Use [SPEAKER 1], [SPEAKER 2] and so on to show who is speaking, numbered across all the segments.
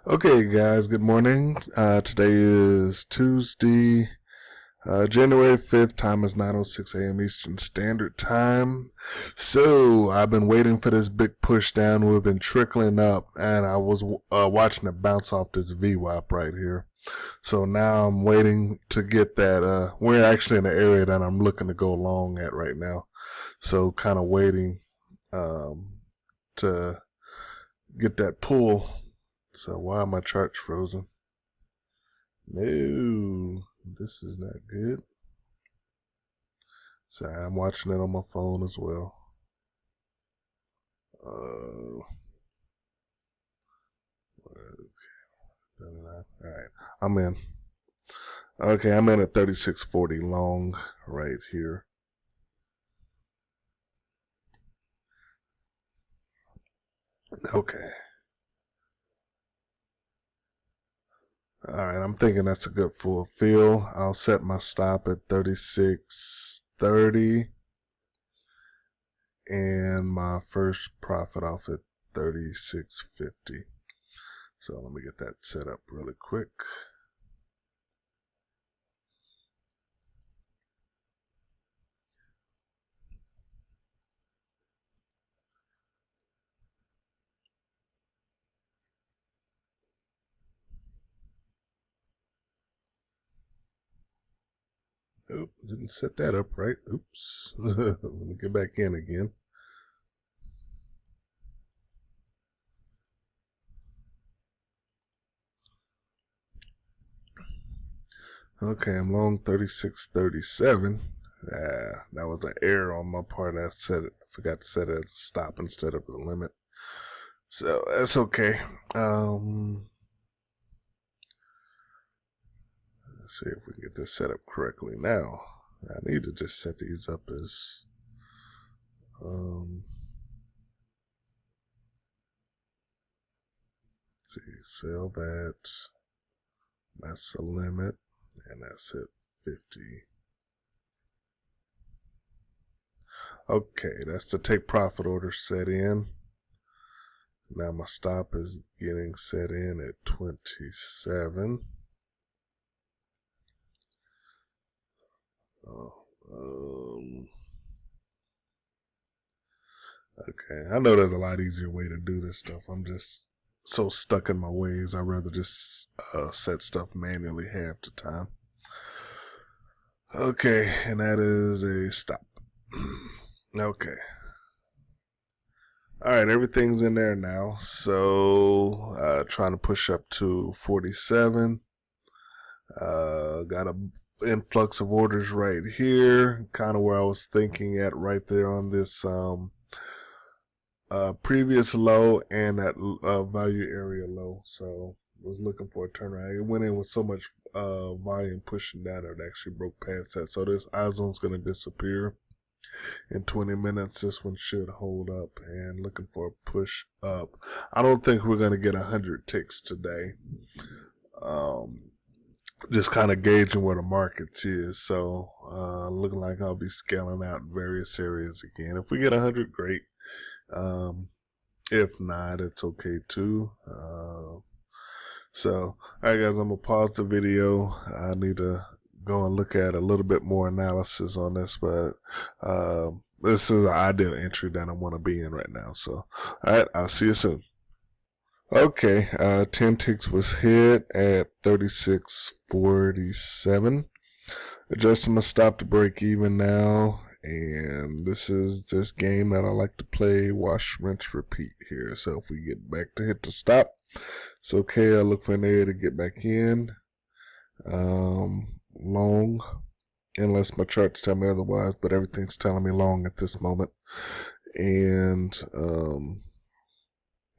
[SPEAKER 1] Okay, guys, good morning. Today is Tuesday, January 5th. Time is 9:06 a.m. Eastern Standard Time. So, I've been waiting for this big push down. We've been trickling up, and I was watching it bounce off this VWAP right here. So, now I'm waiting to get that. We're actually in the area that I'm looking to go long at right now. So, kind of waiting to get that pull. So why are my charts frozen? No, this is not good. Sorry, I'm watching it on my phone as well. Alright, I'm in. Okay, I'm in at 36.40 long right here. Okay. Alright, I'm thinking that's a good full fill. I'll set my stop at 36.30 and my first profit off at 36.50. So let me get that set up really quick. Oop, didn't set that up right. Oops. Let me get back in again. Okay, I'm long 36.37. That was an error on my part. I forgot to set it as a stop instead of a limit. So that's okay. Let's see if we can get this set up correctly now. I need to just set these up as see, sell that. That's the limit, and that's at 50. Okay, that's the take profit order set in. Now my stop is getting set in at 27. Okay, I know there's a lot easier way to do this stuff. I'm just so stuck in my ways. I'd rather just set stuff manually half the time. Okay, and that is a stop. Okay. Alright, everything's in there now. So, trying to push up to 47. Got a influx of orders right here. Kind of where I was thinking at right there on this previous low and that value area low. So, was looking for a turnaround. It went in with so much volume pushing down it actually broke past that. So this zone's going to disappear in 20 minutes. This one should hold up, and looking for a push up. I don't think we're going to get 100 ticks today. Just kind of gauging where the market is. So looking like I'll be scaling out various areas again. If we get 100, great. If not, it's okay too. So, alright guys, I'm going to pause the video. I need to go and look at a little bit more analysis on this, but this is an ideal entry that I want to be in right now. So, alright, I'll see you soon. Okay, 10 ticks was hit at 36.47. Adjusting my stop to break even now. And this is this game that I like to play, wash, rinse, repeat here. So if we get back to hit the stop, it's okay. I look for an area to get back in. Long, unless my charts tell me otherwise, but everything's telling me long at this moment. And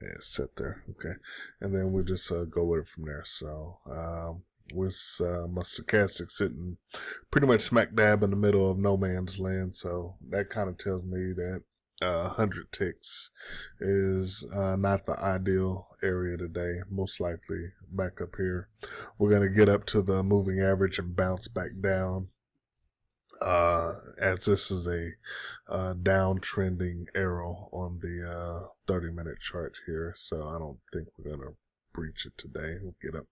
[SPEAKER 1] yeah, sit there, okay. And then we'll just go with it from there. So with my stochastic sitting pretty much smack dab in the middle of no man's land, so that kind of tells me that 100 ticks is not the ideal area today. Most likely back up here. We're going to get up to the moving average and bounce back down, as this is a downtrending arrow on the 30-minute chart here, so I don't think we're going to breach it today. We'll get up.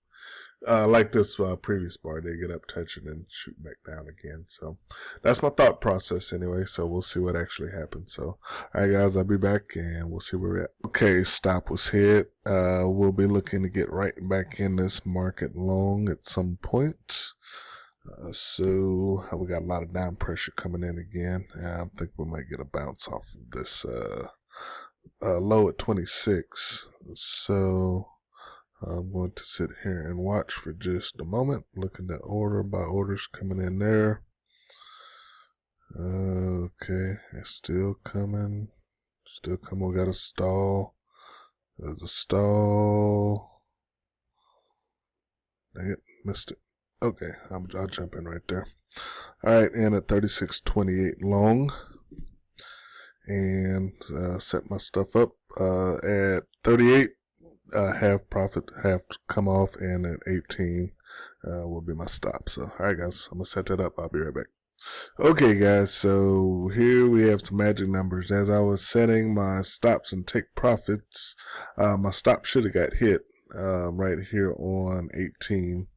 [SPEAKER 1] Like this previous bar, they get up, touch it, and shoot back down again. So that's my thought process anyway. So we'll see what actually happens. So alright guys, I'll be back and we'll see where we're at. Okay, stop was hit. We'll be looking to get right back in this market long at some point. So we got a lot of down pressure coming in again. I think we might get a bounce off of this low at 26. So I'm going to sit here and watch for just a moment, looking at order by orders coming in there. Okay, it's still coming. Still coming. We got a stall. There's a stall. Dang it, missed it. Okay, I'll jump in right there. Alright, and at 36.28 long. And set my stuff up at 38. Half profit, half come off, and at 18 will be my stop. So, alright guys, I'm going to set that up. I'll be right back. Okay guys, so here we have some magic numbers. As I was setting my stops and take profits, my stop should have got hit right here on 18,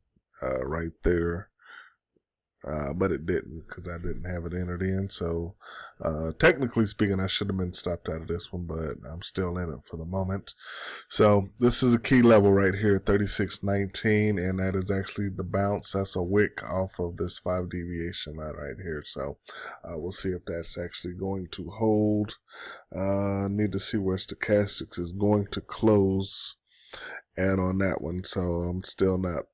[SPEAKER 1] right there. But it didn't because I didn't have it entered in. So technically speaking, I should have been stopped out of this one, but I'm still in it for the moment. So this is a key level right here, 36.19, and that is actually the bounce. That's a wick off of this 5 deviation line right here. So we'll see if that's actually going to hold. Need to see where stochastics is going to close and on that one. So I'm still not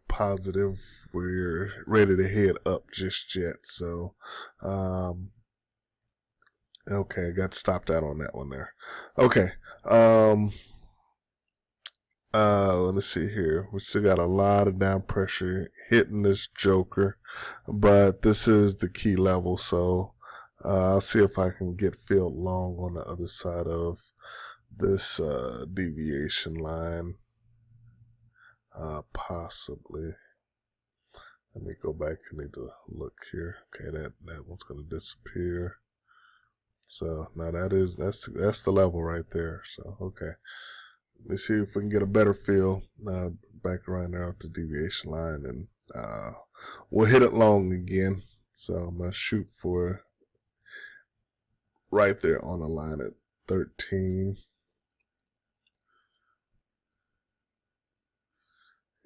[SPEAKER 1] positive we're ready to head up just yet. So okay, I got stopped out on that one there. Okay, let me see here. We still got a lot of down pressure hitting this joker, but this is the key level. So I'll see if I can get filled long on the other side of this deviation line, possibly. Let me go back. I need to look here. Okay, that one's gonna disappear. So now that's the level right there. So okay, let's see if we can get a better feel back around there at the deviation line, and we'll hit it long again. So I'm gonna shoot for right there on the line at 13.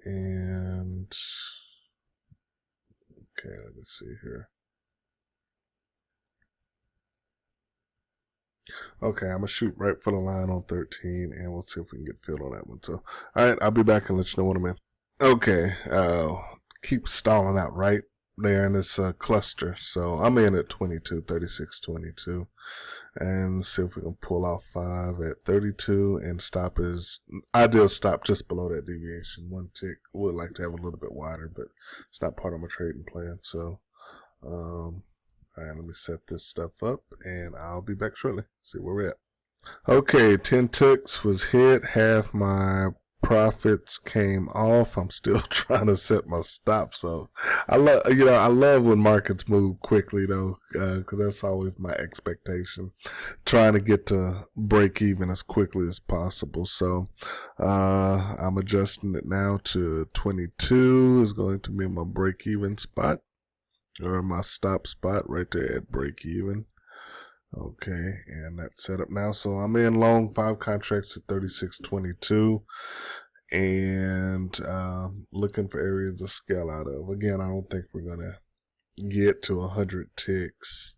[SPEAKER 1] And okay, let me see here. Okay, I'm gonna shoot right for the line on 13, and we'll see if we can get filled on that one. So, alright, I'll be back and let you know when I'm in. Okay, keep stalling out right there in this cluster. So I'm in at 22, 36.22, and see if we can pull off 5 at 32, and stop is ideal stop just below that deviation. One tick. Would like to have a little bit wider, but it's not part of my trading plan. So, alright, let me set this stuff up, and I'll be back shortly. See where we're at. Okay, 10 ticks was hit. Half my profits came off. I'm still trying to set my stops up. I love when markets move quickly though, because that's always my expectation. Trying to get to break even as quickly as possible. So I'm adjusting it now to 22 is going to be my break even spot, or my stop spot right there at break even. Okay, and that's set up now. So I'm in long 5 contracts at 36.22, and looking for areas to scale out of. Again, I don't think we're gonna get to 100 ticks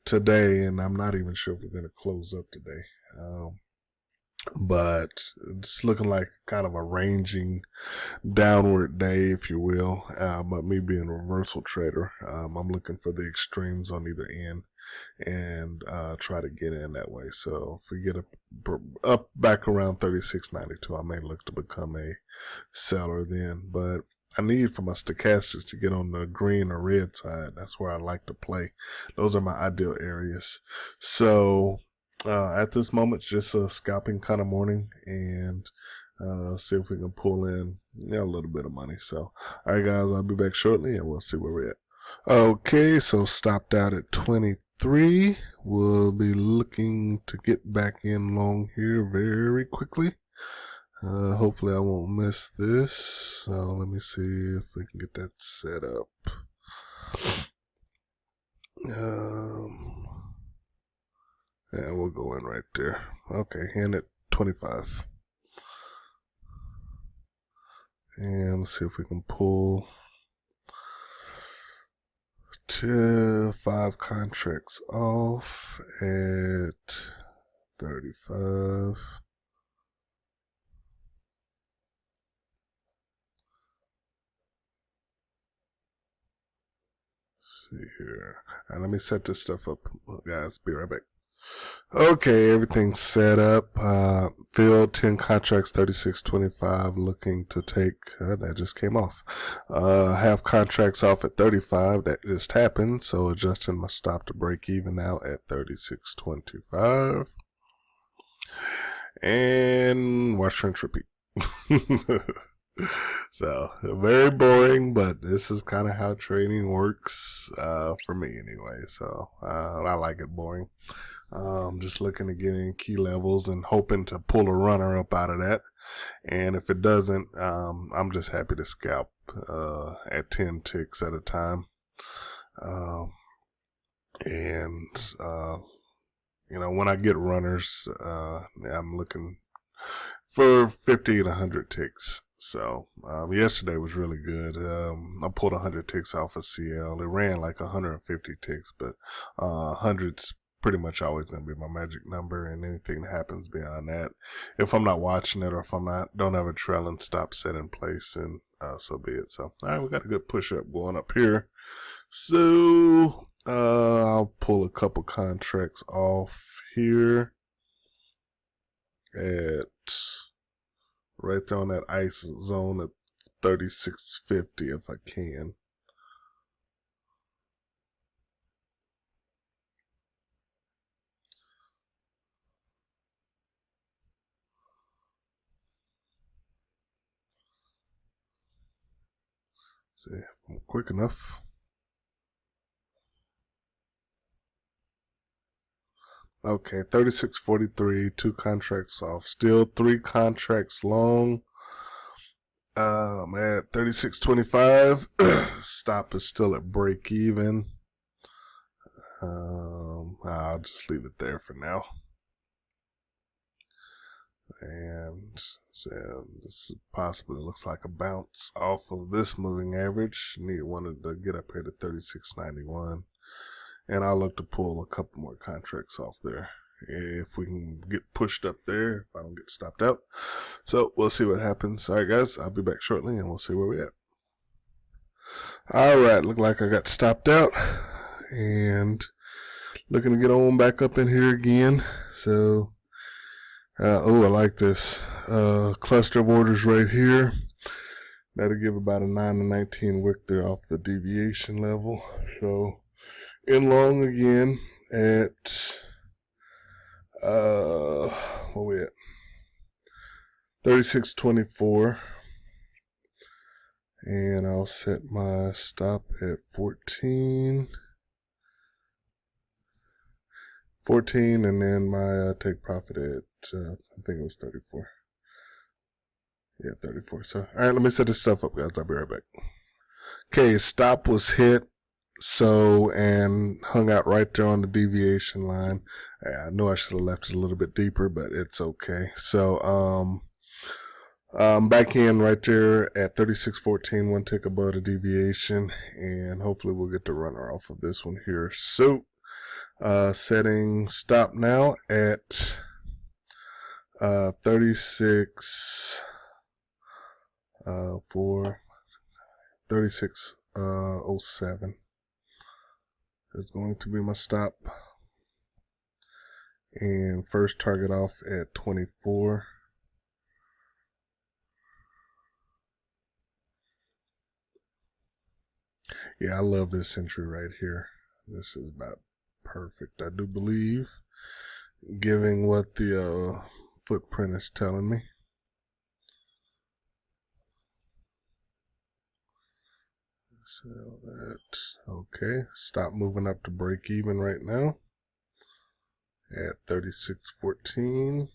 [SPEAKER 1] today, and I'm not even sure if we're gonna close up today. But it's looking like kind of a ranging downward day, if you will. But me being a reversal trader, I'm looking for the extremes on either end, and try to get in that way. So if we get up back around 36.92, I may look to become a seller then. But I need for my stochastics to get on the green or red side. That's where I like to play. Those are my ideal areas. So at this moment, it's just a scalping kind of morning, and see if we can pull in a little bit of money. So alright guys, I'll be back shortly, and we'll see where we're at. Okay, so stopped out at 23. We'll be looking to get back in long here very quickly. Hopefully I won't miss this. So let me see if we can get that set up. And we'll go in right there. Okay, hand at 25. And let's see if we can pull 5 contracts off at 35. See here. Alright, let me set this stuff up, guys. Be right back. Okay, everything's set up. Filled 10 contracts, 36.25. Looking to take, that just came off. Half contracts off at 35. That just happened. So adjusting my stop to break even now at 36.25. And watch, rinse, repeat. So, very boring, but this is kind of how trading works, for me anyway. So, I like it boring. Just looking to get in key levels and hoping to pull a runner up out of that. And if it doesn't, I'm just happy to scalp, at 10 ticks at a time. And, when I get runners, I'm looking for 50 to 100 ticks. So yesterday was really good. I pulled 100 ticks off of CL. It ran like 150 ticks, but 100's pretty much always going to be my magic number, and anything that happens beyond that, if I'm not watching it or if don't have a trailing stop set in place, and so be it. So all right, we got a good push up going up here. So I'll pull a couple contracts off here at right there on that ice zone at 36.50 if I can. See if I'm quick enough. Okay, 36.43, 2 contracts off. Still 3 contracts long. I'm at 36.25. Stop is still at break even. I'll just leave it there for now. And so this possibly looks like a bounce off of this moving average. Wanted to get up here to 36.91. And I'll look to pull a couple more contracts off there if we can get pushed up there, if I don't get stopped out. So we'll see what happens. Alright guys, I'll be back shortly and we'll see where we're at. Alright, look like I got stopped out and looking to get on back up in here again. So oh, I like this cluster of orders right here. That'll give about a 9 to 19 wick there off the deviation level. So in long again at what we at? 36.24, and I'll set my stop at 14, and then my take profit at I think it was 34. Yeah, 34. So, all right, let me set this stuff up, guys. I'll be right back. Okay, stop was hit. So, and hung out right there on the deviation line. I know I should have left it a little bit deeper, but it's okay. So, back in right there at 36.14, 1 tick above the deviation, and hopefully we'll get the runner off of this one here. So, setting stop now at 36 for 36.07 is going to be my stop, and first target off at 24. Yeah, I love this entry right here. This is about perfect, I do believe, giving what the footprint is telling me. So that's okay. Stop moving up to break even right now at 36.14.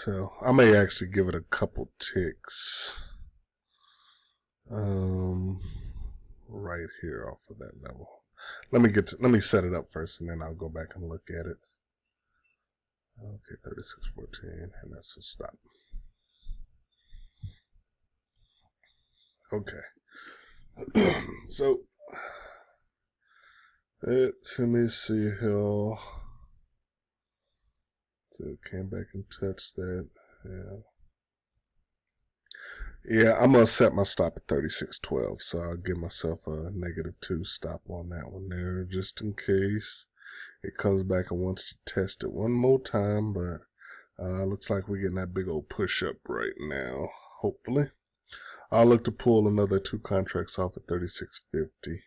[SPEAKER 1] So I may actually give it a couple ticks. Right here off of that level. Let me set it up first, and then I'll go back and look at it. Okay, 36.14, and that's a stop. Okay. So let me see here. So came back and touched that. Yeah, I'm gonna set my stop at 36.12, so I'll give myself a -2 stop on that one there, just in case it comes back and wants to test it one more time. But looks like we're getting that big old push up right now. Hopefully, I'll look to pull another 2 contracts off at 36.50.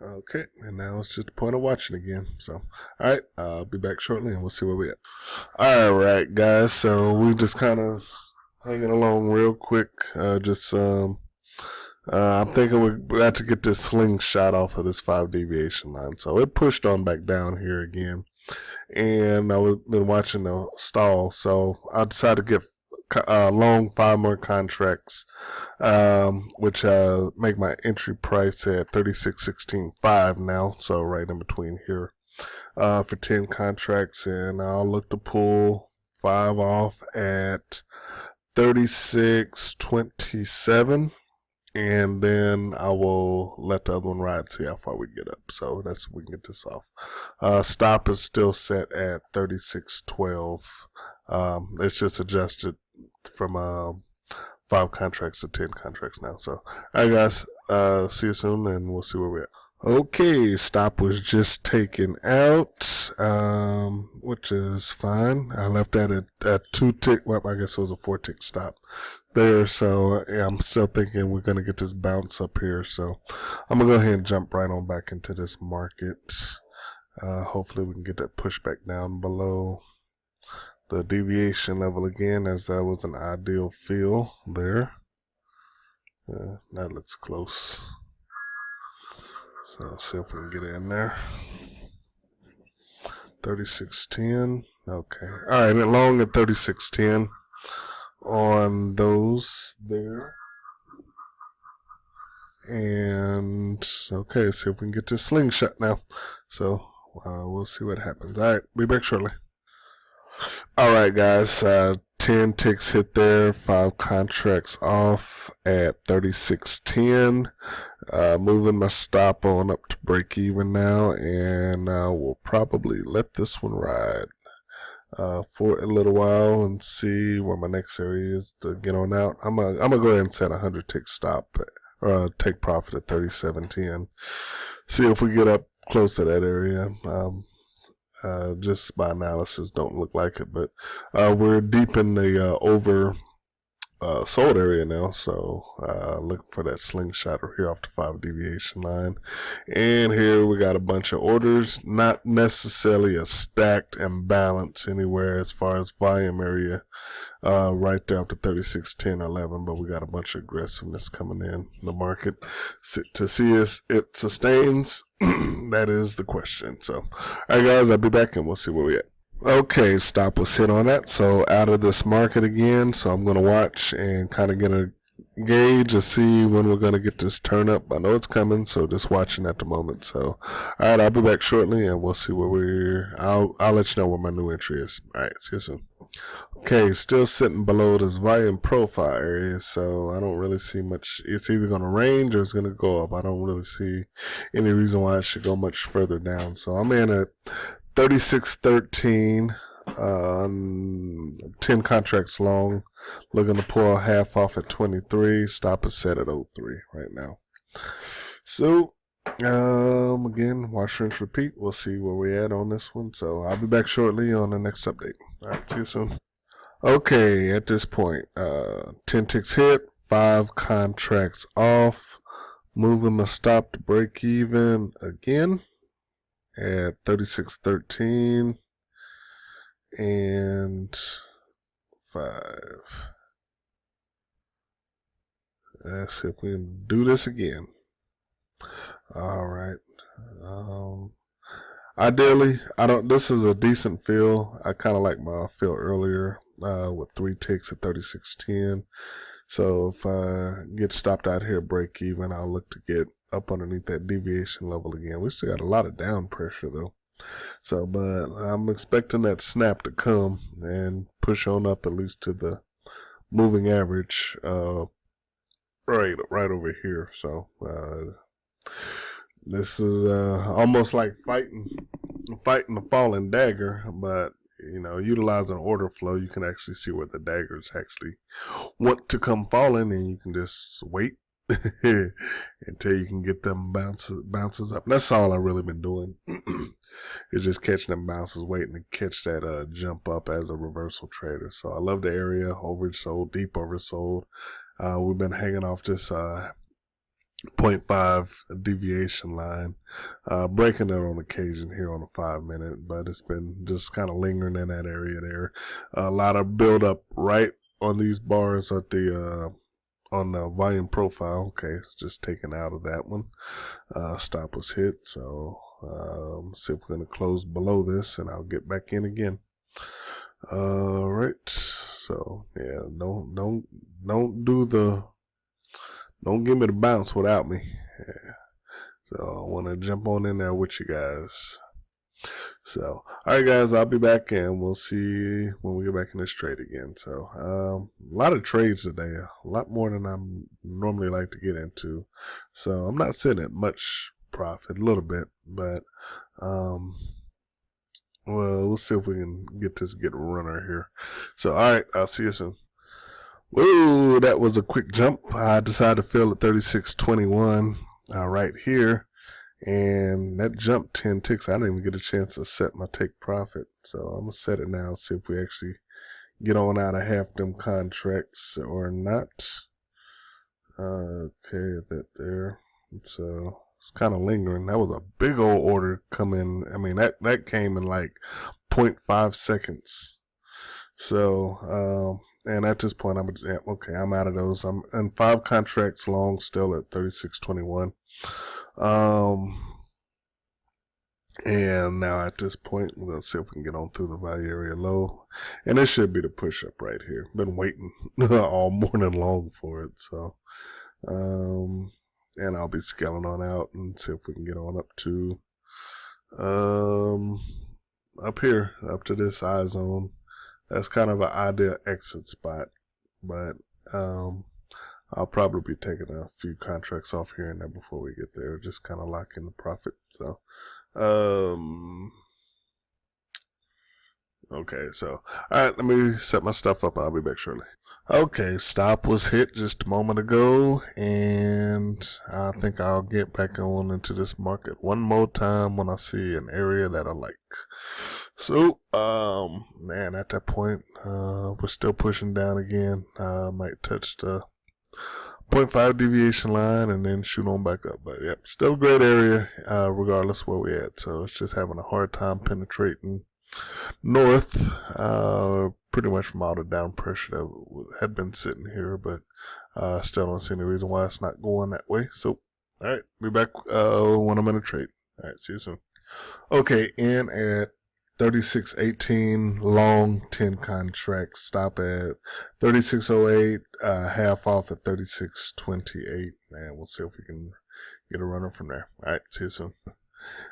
[SPEAKER 1] Okay, and now it's just the point of watching again. So, alright, I'll be back shortly and we'll see where we at. Alright, guys, so we just kind of hanging along real quick. I'm thinking we got to get this slingshot off of this 5 deviation line. So it pushed on back down here again. And I've been watching the stall. So I decided to get long 5 more contracts, which make my entry price at 36.16.5 now, so right in between here, for 10 contracts, and I'll look to pull 5 off at 36.27, and then I will let the other one ride, see how far we get up. So we can get this off. Stop is still set at 36.12. It's just adjusted from 5 contracts to 10 contracts now. So, alright guys, see you soon, and we'll see where we're at. Okay, stop was just taken out, which is fine. I left that at 2 tick, well, I guess it was a 4 tick stop there. So yeah, I'm still thinking we're going to get this bounce up here. So I'm going to go ahead and jump right on back into this market. Hopefully we can get that pushback down below the deviation level again, as that was an ideal fill there. That looks close. So let's see if we can get in there. 36.10. Okay. Alright, long at 36.10 on those there. And okay, see if we can get this slingshot now. So we'll see what happens. Alright, be back shortly. Alright guys, 10 ticks hit there, 5 contracts off at 36.10. Moving my stop on up to break even now, and we'll probably let this one ride for a little while and see where my next area is to get on out. I'm gonna go ahead and set a 100 tick stop, take profit at 37.10. See if we get up close to that area. Just by analysis, don't look like it, but we're deep in the over sold area now, so looking for that slingshot here off the 5 deviation line. And here we got a bunch of orders, not necessarily a stacked and balanced anywhere as far as volume area, right there up to 36.10.11, but we got a bunch of aggressiveness coming in the market. To see if it sustains, that is the question. So alright guys, I'll be back and we'll see where we at. Okay, stop was hit on that, so out of this market again. So I'm going to watch and kind of get a gauge to see when we're going to get this turn up. I know it's coming, so just watching at the moment. So alright, I'll be back shortly and we'll see where I'll let you know where my new entry is. Alright, see you soon. Okay, still sitting below this volume profile area, so I don't really see much. It's either going to range or it's going to go up. I don't really see any reason why it should go much further down. So I'm in at 36.13, 10 contracts long, looking to pull half off at 23. Stop is set at 03 right now. So again, watch, rinse, repeat. We'll see where we're at on this one. So I'll be back shortly on the next update. Alright, see you soon. Okay, at this point, 10 ticks hit, 5 contracts off, moving the stop to break even again at 36.13 and 5. Let's see if we can do this again. All right. Ideally, I don't. This is a decent fill. I kind of like my fill earlier with 3 ticks at 36.10. So if I get stopped out here, break even, I'll look to get up underneath that deviation level again. We still got a lot of down pressure though. So, but I'm expecting that snap to come and push on up at least to the moving average, right over here. So this is almost like fighting the falling dagger, but you know, utilizing order flow, you can actually see where the daggers actually want to come falling, and you can just wait until you can get them bounces up. And that's all I've really been doing. Is just catching them bounces, waiting to catch that jump up as a reversal trader. So I love the area, oversold, deep oversold. We've been hanging off this 0.5 deviation line, breaking it on occasion here on a 5-minute, but it's been just kind of lingering in that area there. A lot of build up right on these bars at the on the volume profile. Okay, it's just taken out of that one. Stop was hit, so see if we're going to close below this, and I'll get back in again. All right, so yeah, don't give me the bounce without me. Yeah. So I want to jump on in there with you guys. So, alright guys, I'll be back and we'll see when we get back in this trade again. So, a lot of trades today, a lot more than I normally like to get into. So, I'm not sitting at much profit, a little bit, but, well, we'll see if we can get a runner here. So, alright, I'll see you soon. Whoa, that was a quick jump. I decided to fill at 36.21 right here. And that jumped 10 ticks. I didn't even get a chance to set my take profit. So I'm going to set it now, see if we actually get on out of half them contracts or not. Okay, that there. So it's kind of lingering. That was a big old order coming. I mean, that came in like 0.5 seconds. So, and at this point, okay, I'm out of those. I'm in 5 contracts long still at 36.21. And now at this point, we're going to see if we can get on through the value area low. And this should be the push-up right here. Been waiting all morning long for it. So, and I'll be scaling on out and see if we can get on up to, up here, up to this eye zone. That's kind of an ideal exit spot. But, I'll probably be taking a few contracts off here and there before we get there. Just kind of lock in the profit. So, okay, so, alright, let me set my stuff up. I'll be back shortly. Okay, stop was hit just a moment ago, and I think I'll get back on into this market one more time when I see an area that I like. So, man, at that point, we're still pushing down again. Might touch the 0.5 deviation line and then shoot on back up. But yep, still a great area, regardless where we're at. So it's just having a hard time penetrating north, pretty much from all the down pressure that had been sitting here, but still don't see any reason why it's not going that way. So, alright, be back when I'm in a trade. Alright, see you soon. Okay, in at 36.18 long 10 contract, stop at 36.08, half off at 36.28, and we'll see if we can get a runner from there. Alright, see you soon.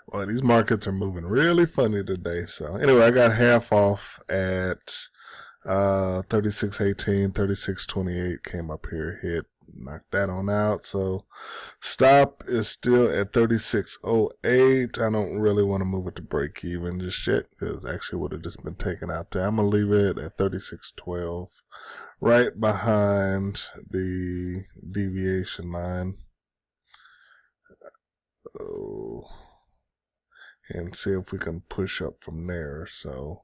[SPEAKER 1] Well, these markets are moving really funny today. So anyway, I got half off at 36.18, 36.28 came up here, hit, knocked that on out. So stop is still at 36.08. I don't really want to move it to break even just yet because actually would have just been taken out there. I'm gonna leave it at 36.12, right behind the deviation line. Oh, and see if we can push up from there. So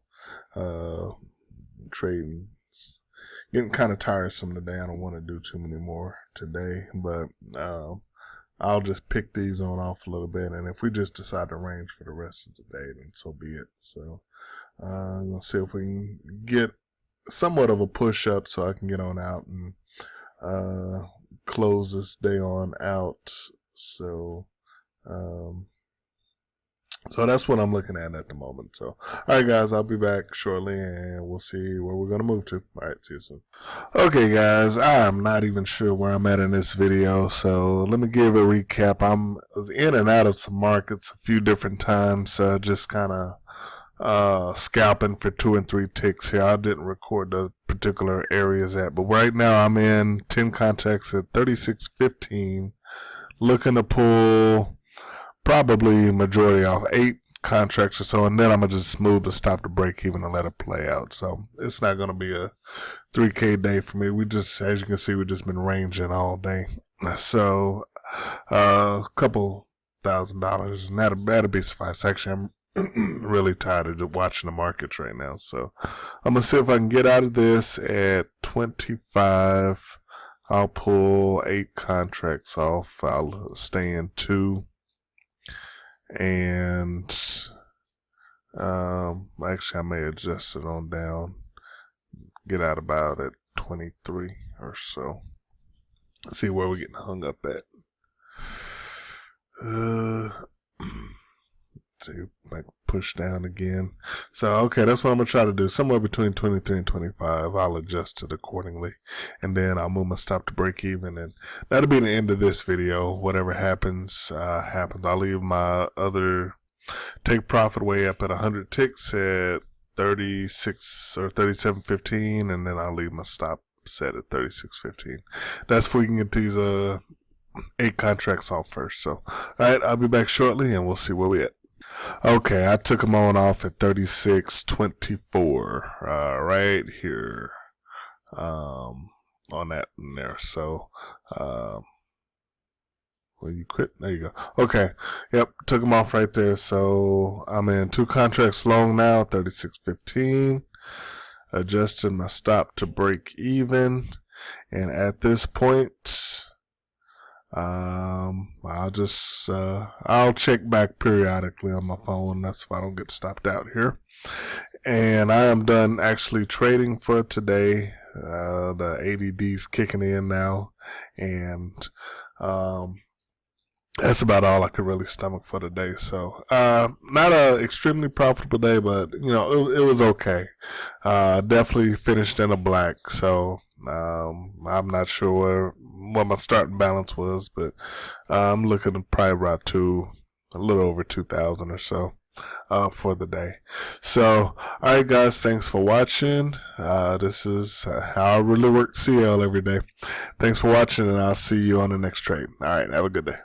[SPEAKER 1] trading getting kind of tiresome today. I don't want to do too many more today, but I'll just pick these on off a little bit, and if we just decide to range for the rest of the day, then so be it. So I'm gonna see if we can get somewhat of a push up so I can get on out and close this day on out. So so that's what I'm looking at the moment. So, alright guys, I'll be back shortly and we'll see where we're going to move to. Alright, see you soon. Okay guys, I'm not even sure where I'm at in this video, so let me give a recap. I was in and out of some markets a few different times, just kind of scalping for 2 and 3 ticks here. I didn't record the particular areas but right now I'm in 10 contracts at 36.15, looking to pull probably majority off 8 contracts or so, and then I'm gonna just move the stop to break even and let it play out. So it's not gonna be a 3K day for me. We just, as you can see, we've just been ranging all day. So a couple $1,000 and that'll be suffice. Actually, I'm really tired of watching the markets right now, so I'm gonna see if I can get out of this at 25. I'll pull 8 contracts off. I'll stay in 2. And actually I may adjust it on down, get out about at 23 or so. Let's see where we're getting hung up at. See, like push down again. So okay, that's what I'm gonna try to do. Somewhere between 23 and 25. I'll adjust it accordingly, and then I'll move my stop to break even, and that'll be the end of this video. Whatever happens, happens. I'll leave my other take profit way up at 100 ticks at 36 or 37.15, and then I'll leave my stop set at 36.15. That's where we can get these 8 contracts off first. So, alright, I'll be back shortly, and we'll see where we at. Okay, I took them on off at 36.24, right here, on that in there. So, well, you quit. There you go. Okay, yep, took them off right there. So I'm in 2 contracts long now, 36.15. Adjusting my stop to break even, and at this point, I'll check back periodically on my phone. That's if I don't get stopped out here. And I am done actually trading for today. The ADD's kicking in now, and that's about all I could really stomach for today. So not a extremely profitable day, but you know, it was okay. Definitely finished in a black. So I'm not sure what my starting balance was, but I'm looking at probably about a little over 2,000 or so for the day. So alright guys, thanks for watching. This is how I really work CL every day. Thanks for watching, and I'll see you on the next trade. Alright, have a good day.